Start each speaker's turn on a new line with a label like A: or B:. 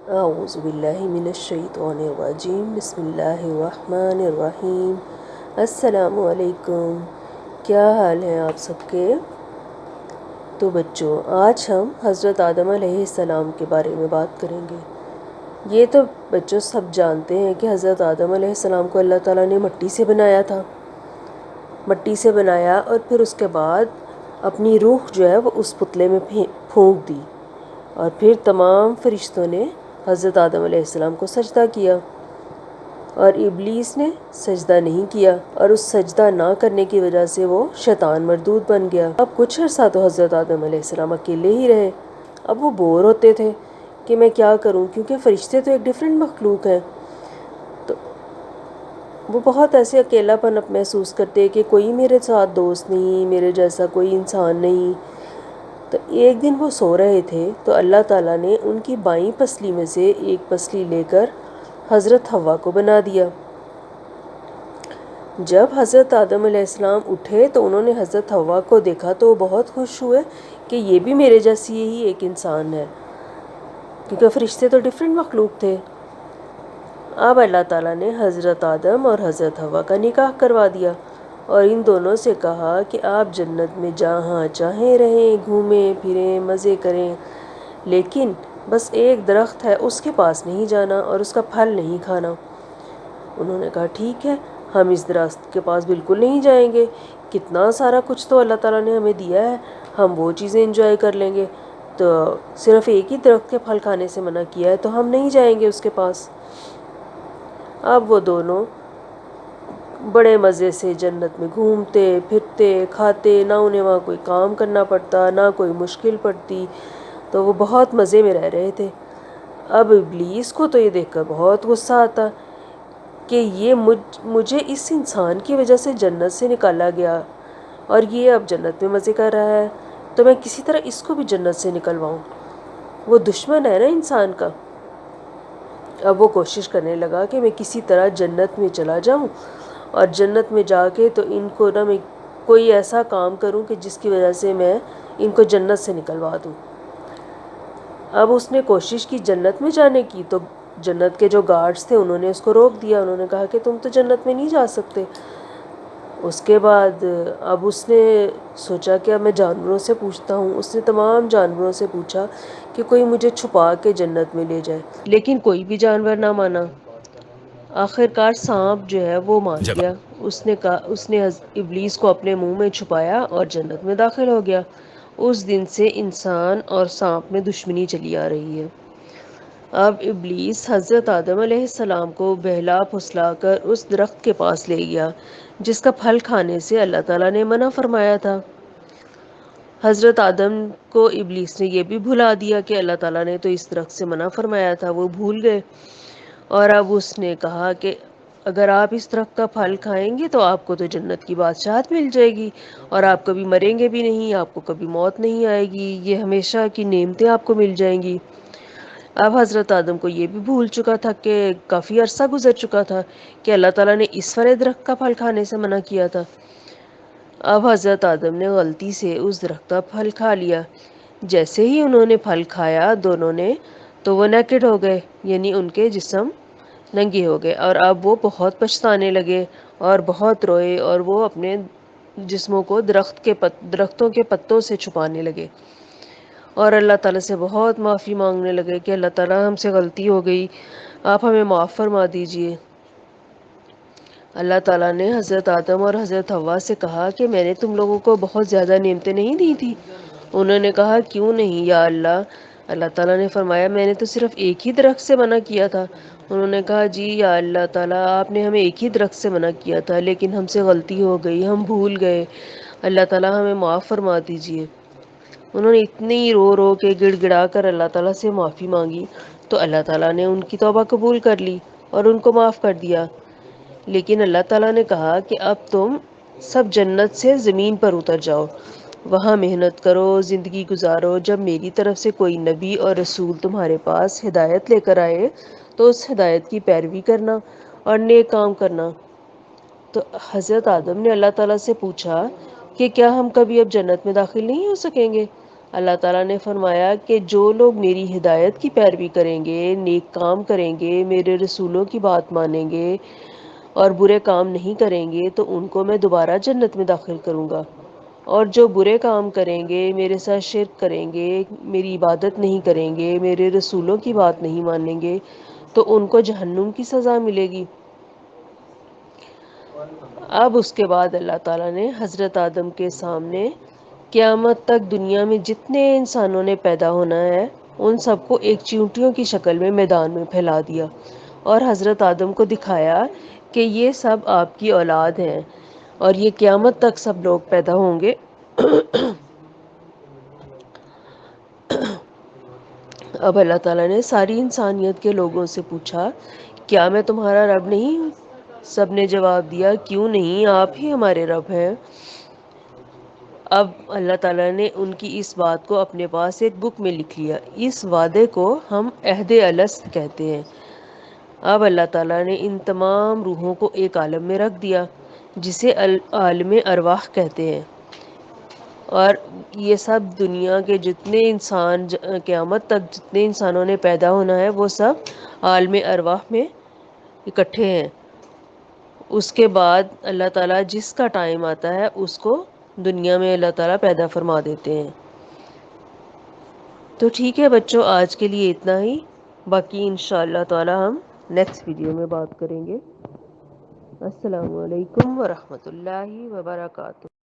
A: اعوذ باللہ من الشیطان الرجیم، بسم اللہ الرحمن الرحیم۔ السلام علیکم، کیا حال ہے آپ سب کے؟ تو بچوں، آج ہم حضرت آدم علیہ السلام کے بارے میں بات کریں گے۔ یہ تو بچوں سب جانتے ہیں کہ حضرت آدم علیہ السلام کو اللہ تعالیٰ نے مٹی سے بنایا تھا، مٹی سے بنایا اور پھر اس کے بعد اپنی روح جو ہے وہ اس پتلے میں پھونک دی، اور پھر تمام فرشتوں نے حضرت آدم علیہ السلام کو سجدہ کیا، اور ابلیس نے سجدہ نہیں کیا، اور اس سجدہ نہ کرنے کی وجہ سے وہ شیطان مردود بن گیا۔ اب کچھ عرصہ تو حضرت آدم علیہ السلام اکیلے ہی رہے۔ اب وہ بور ہوتے تھے کہ میں کیا کروں، کیونکہ فرشتے تو ایک ڈیفرنٹ مخلوق ہیں، تو وہ بہت ایسے اکیلا پن محسوس کرتے کہ کوئی میرے ساتھ دوست نہیں، میرے جیسا کوئی انسان نہیں۔ تو ایک دن وہ سو رہے تھے تو اللہ تعالیٰ نے ان کی بائیں پسلی میں سے ایک پسلی لے کر حضرت حوا کو بنا دیا۔ جب حضرت آدم علیہ السلام اٹھے تو انہوں نے حضرت حوا کو دیکھا تو وہ بہت خوش ہوئے کہ یہ بھی میرے جیسی ہی ایک انسان ہے، کیونکہ فرشتے تو ڈیفرنٹ مخلوق تھے۔ اب اللہ تعالیٰ نے حضرت آدم اور حضرت حوا کا نکاح کروا دیا، اور ان دونوں سے کہا کہ آپ جنت میں جہاں چاہیں رہیں، گھومیں پھریں، مزے کریں، لیکن بس ایک درخت ہے اس کے پاس نہیں جانا اور اس کا پھل نہیں کھانا۔ انہوں نے کہا ٹھیک ہے، ہم اس درخت کے پاس بالکل نہیں جائیں گے، کتنا سارا کچھ تو اللہ تعالیٰ نے ہمیں دیا ہے، ہم وہ چیزیں انجوائے کر لیں گے، تو صرف ایک ہی درخت کے پھل کھانے سے منع کیا ہے تو ہم نہیں جائیں گے اس کے پاس۔ اب وہ دونوں بڑے مزے سے جنت میں گھومتے پھرتے کھاتے، نہ انہیں وہاں کوئی کام کرنا پڑتا نہ کوئی مشکل پڑتی، تو وہ بہت مزے میں رہ رہے تھے۔ اب ابلیس کو تو یہ دیکھ کر بہت غصہ آتا کہ یہ مجھے اس انسان کی وجہ سے جنت سے نکالا گیا، اور یہ اب جنت میں مزے کر رہا ہے، تو میں کسی طرح اس کو بھی جنت سے نکلواؤں۔ وہ دشمن ہے نا انسان کا۔ اب وہ کوشش کرنے لگا کہ میں کسی طرح جنت میں چلا جاؤں، اور جنت میں جا کے تو ان کو نہ میں کوئی ایسا کام کروں کہ جس کی وجہ سے میں ان کو جنت سے نکلوا دوں۔ اب اس نے کوشش کی جنت میں جانے کی، تو جنت کے جو گارڈز تھے انہوں نے اس کو روک دیا، انہوں نے کہا کہ تم تو جنت میں نہیں جا سکتے۔ اس کے بعد اب اس نے سوچا کہ اب میں جانوروں سے پوچھتا ہوں۔ اس نے تمام جانوروں سے پوچھا کہ کوئی مجھے چھپا کے جنت میں لے جائے، لیکن کوئی بھی جانور نہ مانا۔ آخر کار سانپ جو ہے وہ مان گیا، اس نے ابلیس کو اپنے منہ میں چھپایا اور جنت میں داخل ہو گیا۔ اس دن سے انسان اور سانپ میں دشمنی چلی آ رہی ہے۔ اب ابلیس حضرت آدم علیہ السلام کو بہلا پھسلا کر اس درخت کے پاس لے گیا جس کا پھل کھانے سے اللہ تعالیٰ نے منع فرمایا تھا۔ حضرت آدم کو ابلیس نے یہ بھی بھلا دیا کہ اللہ تعالیٰ نے تو اس درخت سے منع فرمایا تھا، وہ بھول گئے، اور اب اس نے کہا کہ اگر آپ اس درخت کا پھل کھائیں گے تو آپ کو تو جنت کی بادشاہت مل جائے گی، اور آپ کبھی مریں گے بھی نہیں، آپ کو کبھی موت نہیں آئے گی، یہ ہمیشہ کی نعمتیں آپ کو مل جائیں گی۔ اب حضرت آدم کو یہ بھی بھول چکا تھا کہ کافی عرصہ گزر چکا تھا کہ اللہ تعالیٰ نے اس والے درخت کا پھل کھانے سے منع کیا تھا۔ اب حضرت آدم نے غلطی سے اس درخت کا پھل کھا لیا۔ جیسے ہی انہوں نے پھل کھایا دونوں نے، تو وہ نیکڈ ہو گئے، یعنی ان کے جسم ننگے ہو گئے، اور اب وہ بہت پچھتانے لگے اور بہت روئے، اور وہ اپنے جسموں کو درختوں کے پتوں سے چھپانے لگے، اور اللہ تعالیٰ سے بہت معافی مانگنے لگے کہ اللہ تعالیٰ ہم سے غلطی ہو گئی، آپ ہمیں معاف فرما دیجئے۔ اللہ تعالیٰ نے حضرت آدم اور حضرت حوا سے کہا کہ میں نے تم لوگوں کو بہت زیادہ نعمتیں نہیں دی تھی؟ انہوں نے کہا کیوں نہیں یا اللہ۔ اللہ تعالیٰ نے فرمایا میں نے تو صرف ایک ہی درخت سے منع کیا تھا۔ انہوں نے کہا جی یا اللہ تعالیٰ، آپ نے ہمیں ایک ہی درخت سے منع کیا تھا، لیکن ہم سے غلطی ہو گئی، ہم بھول گئے، اللہ تعالیٰ ہمیں معاف فرما دیجئے۔ انہوں نے اتنی رو رو کے گڑ گڑا کر اللہ تعالیٰ سے معافی مانگی، تو اللہ تعالیٰ نے ان کی توبہ قبول کر لی اور ان کو معاف کر دیا۔ لیکن اللہ تعالیٰ نے کہا کہ اب تم سب جنت سے زمین پر اتر جاؤ، وہاں محنت کرو، زندگی گزارو، جب میری طرف سے کوئی نبی اور رسول تمہارے پاس ہدایت لے کر آئے تو اس ہدایت کی پیروی کرنا اور نیک کام کرنا۔ تو حضرت آدم نے اللہ تعالیٰ سے پوچھا کہ کیا ہم کبھی اب جنت میں داخل نہیں ہو سکیں گے؟ اللہ تعالیٰ نے فرمایا کہ جو لوگ میری ہدایت کی پیروی کریں گے، نیک کام کریں گے، میرے رسولوں کی بات مانیں گے اور برے کام نہیں کریں گے تو ان کو میں دوبارہ جنت میں داخل کروں گا، اور جو برے کام کریں گے، میرے ساتھ شرک کریں گے، میری عبادت نہیں کریں گے، میرے رسولوں کی بات نہیں مانیں گے تو ان کو جہنم کی سزا ملے گی۔ اب اس کے بعد اللہ تعالیٰ نے حضرت آدم کے سامنے قیامت تک دنیا میں جتنے انسانوں نے پیدا ہونا ہے ان سب کو ایک چیونٹیوں کی شکل میں میدان میں پھیلا دیا اور حضرت آدم کو دکھایا کہ یہ سب آپ کی اولاد ہیں اور یہ قیامت تک سب لوگ پیدا ہوں گے۔ اب اللہ تعالیٰ نے ساری انسانیت کے لوگوں سے پوچھا، کیا میں تمہارا رب نہیں ہوں؟ سب نے جواب دیا، کیوں نہیں، آپ ہی ہمارے رب ہیں۔ اب اللہ تعالیٰ نے ان کی اس بات کو اپنے پاس ایک بک میں لکھ لیا۔ اس وعدے کو ہم عہد الست کہتے ہیں۔ اب اللہ تعالیٰ نے ان تمام روحوں کو ایک عالم میں رکھ دیا جسے عالم ارواح کہتے ہیں، اور یہ سب دنیا کے جتنے انسان قیامت تک جتنے انسانوں نے پیدا ہونا ہے وہ سب عالم ارواح میں اکٹھے ہیں۔ اس کے بعد اللہ تعالیٰ جس کا ٹائم آتا ہے اس کو دنیا میں اللہ تعالیٰ پیدا فرما دیتے ہیں۔ تو ٹھیک ہے بچوں، آج کے لیے اتنا ہی، باقی انشاءاللہ تعالیٰ ہم نیکسٹ ویڈیو میں بات کریں گے۔ السلام علیکم ورحمۃ اللہ وبرکاتہ۔